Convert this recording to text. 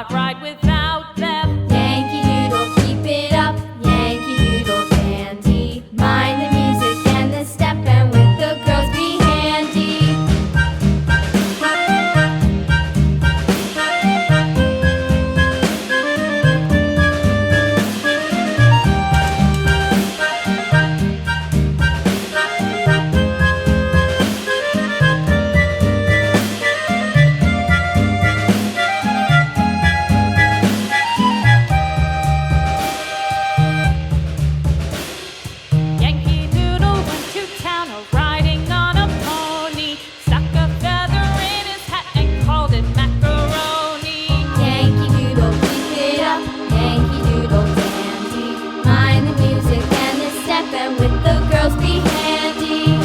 not ride without them. Yankee Doodle, keep it up, Yankee Doodle dandy. Mind the music and the step, and with the girls be handy. Yankee Doodle went to town riding on a pony. Stuck a feather in his hat and called it macaroni. Yankee Doodle, keep it up, Yankee Doodle dandy. Mind the music and the step, and with the girls be handy.